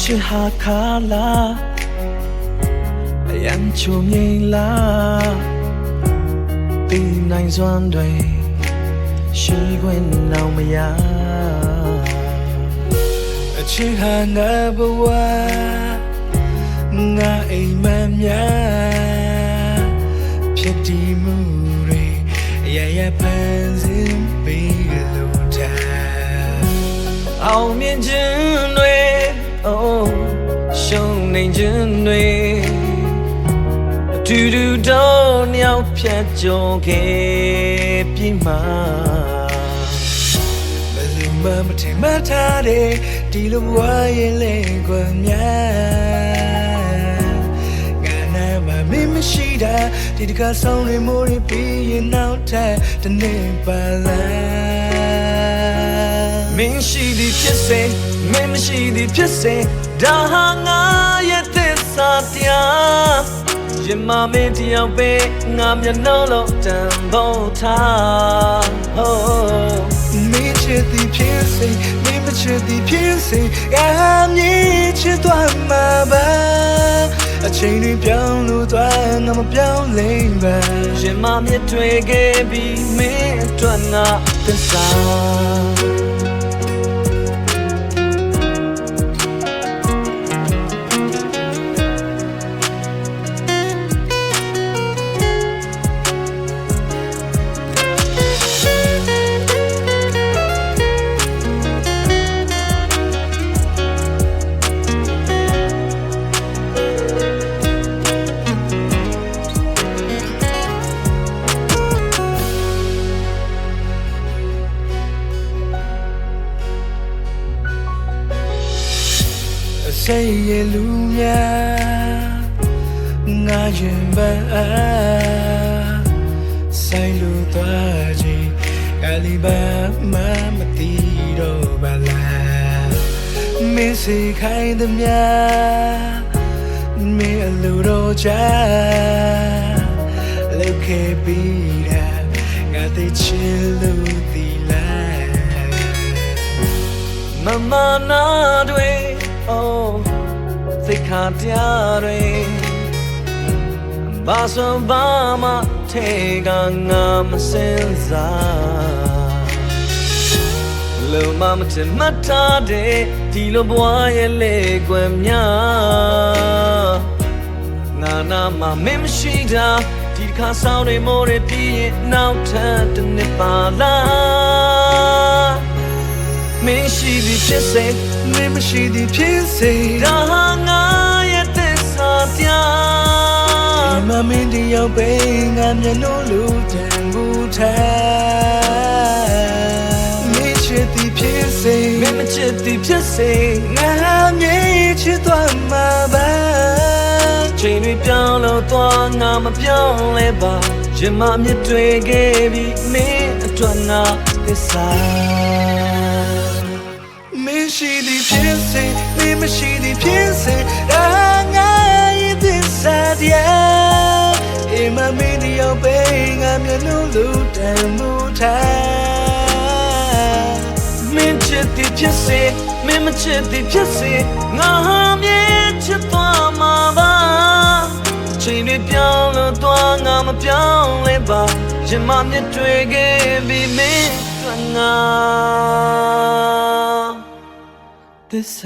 ချစ်ဟာခါလားအယံချုံမြိန်လားတီနိုင်စွမ်းတွေရှိခွင့်တော့မရအချစ်ဟာငါဘဝငါအိမ်မက်များဖြစ်တည်မှုတွေရရဖန်ဆင်းပြီးလို့ထားအောင်မြင်ခြင်းတွေအိုးရှုံးနေခြင်းတွေအတူတူတော့နှစ်ယောက်ဖြတ်ကျော်ခဲ့ပြီမှာဘယ်လိုမှမထင်မှတ်ထားတဲ့ဒီလိုဘဝရဲ့လေကွယ်များငါနာမမင်းမရှိတာဒီတခါဆောင်ရမိုးရပြီးရင်နောက်ထပ်တနေ့ပါလားမင်းရှိသည်ဖြစ်စေမင်းမရှိသည်ဖြစ်စေဒါဟာငါရဲ့သစ္စာတရားရင်မမင်းတယောက်ပဲငါမျက်နှာလုံးတန်ဖို့ထားမင်းချစ်သည်ဖြစ်စေမင်းမချစ်သည်ဖြစ်စေငါမြင်ချစ်သွားမှာပါအချိန်တွေပြောင်းလို့သွားငါမပြောင်းလဲပါရင်မမြစ်တွေ့ခဲ့ပြီးမင်းအတွက်ငါသစ္စာစိတ်ရလူများငါရင်ပန်းဆိုင်လို့သွားခြင်းအလီဘာမမတီတော့ပါလားမင်းစိတ်ခိုင်းသမျှမင်းအလိုတော့ချလောက်ခဲ့ပြီးတာငါသိချင်လို့ဒီလားမမနာတွေohသိခါတရားတွေဘာဆိုဘာမှထဲကငါမစင်စားလုံမမထမထားတဲ့ဒီလိုဘဝရဲ့လေကွယ်များငါနာမမင်းမရှိတာဒီတစ်ခါဆောင်တွေမိုးတွေပြီးရင်နောက်ထပ်တစ်နှစ်ပါလားမင်းရှိသည်ဖြစ်စေမင်းမရှိသည်ဖြစ်စေဒါဟာငါရဲ့သစ္စာတရားမမင်းတယောက်ပဲငါမျက်နှာလို့တန်ဖို့ထားမင်းချစ်သည်ဖြစ်စေမင်းမချစ်သည်ဖြစ်စေငါမြင်ချစ်သွားမှာပါချိန်တွေပြောင်းလို့သွားငါမပြောင်းလဲပါရင်မမြစ်တွေခဲ့ပြီးမင်းအတွက်ငါသစ္စာမရှိသည်ဖြစ်စေမင်းမရှိသည်ဖြစ်စေဒါငါရဲ့သစ္စာတရားအိမ်မမင်းတယောက်ပဲငါမျက်နှာလို့တန်ဖို့ထားမင်းချစ်သည်ဖြစ်စေမင်းမချစ်သည်ဖြစ်စေငါမြင်ချစ်သွားမှာပါချိန်တွေပြောင်းလို့သွားငါမပြောင်းလဲပါရင်မမြစ်တွေခဲ့ပြီးမင်းအတွက်ငါThis